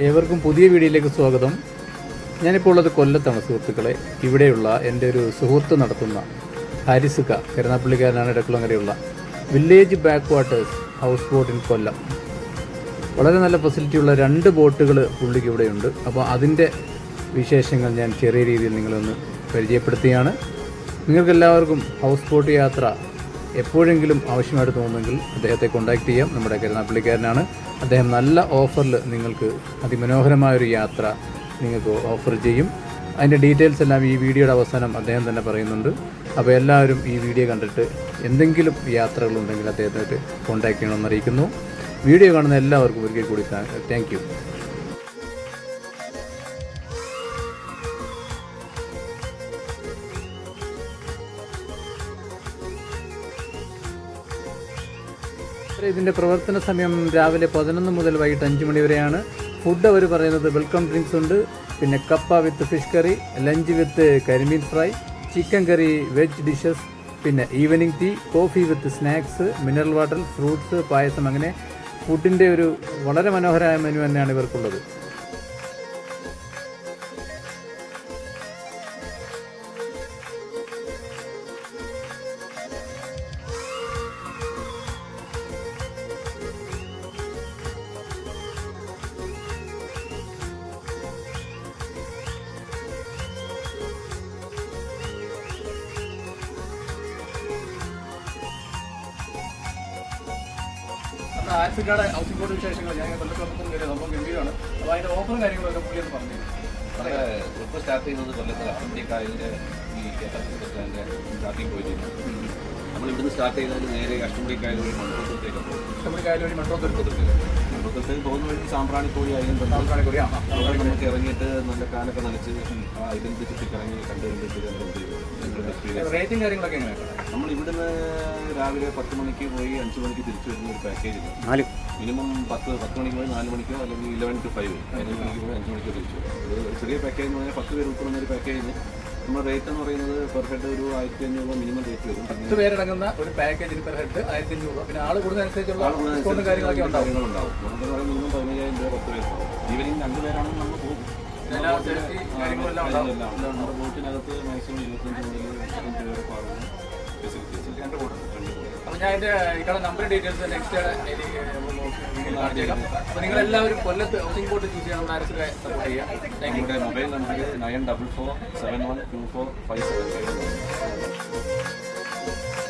ഏവർക്കും പുതിയ വീഡിയോയിലേക്ക് സ്വാഗതം. ഞാനിപ്പോൾ ഉള്ളത് കൊല്ലത്താണ് സുഹൃത്തുക്കളെ. ഇവിടെയുള്ള എൻ്റെ ഒരു സുഹൃത്ത് നടത്തുന്ന ഹാരിസുക, കരുനാപ്പള്ളിക്കാരനാണ്, ഇടക്കുളങ്ങരയുള്ള village backwaters houseboat in Kollam. വളരെ നല്ല ഫെസിലിറ്റിയുള്ള 2 ബോട്ടുകൾ പുള്ളിക്ക് ഇവിടെയുണ്ട്. അപ്പോൾ അതിൻ്റെ വിശേഷങ്ങൾ ഞാൻ ചെറിയ രീതിയിൽ നിങ്ങളൊന്ന് പരിചയപ്പെടുത്തുകയാണ്. നിങ്ങൾക്കെല്ലാവർക്കും ഹൗസ് ബോട്ട് യാത്ര എപ്പോഴെങ്കിലും ആവശ്യമായിട്ട് തോന്നുമെങ്കിൽ അദ്ദേഹത്തെ കോൺടാക്റ്റ് ചെയ്യാം. നമ്മുടെ കരുനാപ്പള്ളിക്കാരനാണ്. അദ്ദേഹം നല്ല ഓഫറിൽ നിങ്ങൾക്ക് അതിമനോഹരമായൊരു യാത്ര നിങ്ങൾക്ക് ഓഫർ ചെയ്യും. അതിൻ്റെ ഡീറ്റെയിൽസ് എല്ലാം ഈ വീഡിയോയുടെ അവസാനം അദ്ദേഹം തന്നെ പറയുന്നുണ്ട്. അപ്പോൾ എല്ലാവരും ഈ വീഡിയോ കണ്ടിട്ട് എന്തെങ്കിലും യാത്രകളുണ്ടെങ്കിൽ അദ്ദേഹത്തെ കോൺടാക്റ്റ് ചെയ്യണമെന്ന് അറിയിക്കുന്നു. വീഡിയോ കാണുന്ന എല്ലാവർക്കും ഒരിക്കൽ കൂടി താങ്ക് യു. ഇതിൻ്റെ പ്രവർത്തന സമയം രാവിലെ 11 മുതൽ വൈകിട്ട് 5 മണി വരെയാണ്. ഫുഡ് അവർ പറയുന്നത് വെൽക്കം ഡ്രിങ്ക്സ് ഉണ്ട്, പിന്നെ കപ്പ വിത്ത് fish curry, lunch with karimeen fry, chicken curry, veg dishes, പിന്നെ evening tea, coffee with snacks, mineral water, fruits, payasam, അങ്ങനെ ഫുഡിൻ്റെ ഒരു വളരെ മനോഹരമായ മെനു തന്നെയാണ് ഇവർക്കുള്ളത്. ആഴ്ചക്കാട് ഹൗസിംഗ് ബോർഡ് വിശേഷങ്ങൾ ഞാൻ കൊല്ലത്തും കയറിയത് സംഭവം ഗംഭീരമാണ്. അപ്പോൾ അതിൻ്റെ ഓഫറും കാര്യങ്ങളൊക്കെ പുള്ളി ഒന്ന് പറഞ്ഞു. ട്രിപ്പ് സ്റ്റാർട്ട് ചെയ്യുന്നത് കൊല്ലത്ത് അഷ്ടമുടിക്കായലിൻ്റെ ഈ KSRTC ബസ്സിൻ്റെ സ്റ്റാർട്ടിങ് പോയിട്ടുണ്ട്. നമ്മൾ ഇവിടുന്ന് സ്റ്റാർട്ട് ചെയ്താൽ നേരെ അഷ്ടമുടിക്കായൽ വഴി മൺട്രോത്തുരത്തേക്ക് പോകും. അഷ്ടമുടിക്കായൽ വഴി മൺട്രോത്തുരത്തേക്ക് പോകുന്ന വഴി സാമ്പ്രാണിക്കോഴി ഐലൻഡ് അവിടെ നമുക്ക് ഇറങ്ങിയിട്ട് നല്ല കാലൊക്കെ നനച്ച് ആ ഐലൻഡ് ചുറ്റിക്കിറങ്ങി കണ്ടുവരുമ്പോഴത്തേക്ക് റേറ്റും കാര്യങ്ങളൊക്കെ എങ്ങനെയാണ്? നമ്മൾ ഇവിടുന്ന് രാവിലെ 10 മണിക്ക് പോയി 5 മണിക്ക് തിരിച്ചു വരുന്ന ഒരു പാക്കേജ് ഉണ്ട്. മിനിമം 10 മണിക്ക് പോയി 4 മണിക്കോ അല്ലെങ്കിൽ 11 to 5 11 മണിക്ക് പോയി 5 മണിക്കോ തിരിച്ചു. ഒരു ചെറിയ പാക്കേജ് എന്ന് പറഞ്ഞാൽ 10 പേര് ഉൾപ്പെടുന്ന ഒരു പാക്കേജിന് നമ്മുടെ റേറ്റ് എന്ന് പറയുന്നത് പെർ ഹെഡ് ഒരു 1500 മിനിമം റേറ്റ് വരും. 10 പേരടങ്ങുന്ന ഒരു പാക്കേജിന് പെർ ഹെഡ് 1500. പിന്നെ ആൾ കൂടുന്നതനുസരിച്ചുള്ള കാര്യങ്ങളൊക്കെ ഉണ്ടാവും. നമുക്ക് പറയാം മിനിമം 15,000 രൂപ 10 പേര്. ഈവനിങ് 2 പേരാണെങ്കിൽ നമ്മൾ പോകും. നമ്മുടെ ബോട്ടിനകത്ത് മാക്സിമം 25 മുതൽ 25 വരെ പാടുന്ന ഫെസിലിറ്റീസ് 2 ബോട്ട്. അപ്പോൾ ഞാൻ എൻ്റെ ഇക്കടെ നമ്പർ ഡീറ്റെയിൽസ് നെക്സ്റ്റ് കാണിച്ചേക്കാം. അപ്പോൾ നിങ്ങളെല്ലാവരും കൊല്ലത്ത് ഹൗസിംഗ് ബോട്ട് ചൂസ് ചെയ്യാൻ ആരെങ്കിലും സപ്പോർട്ട് ചെയ്യാം. നമ്മുടെ മൊബൈൽ നമ്പർ 9447124575.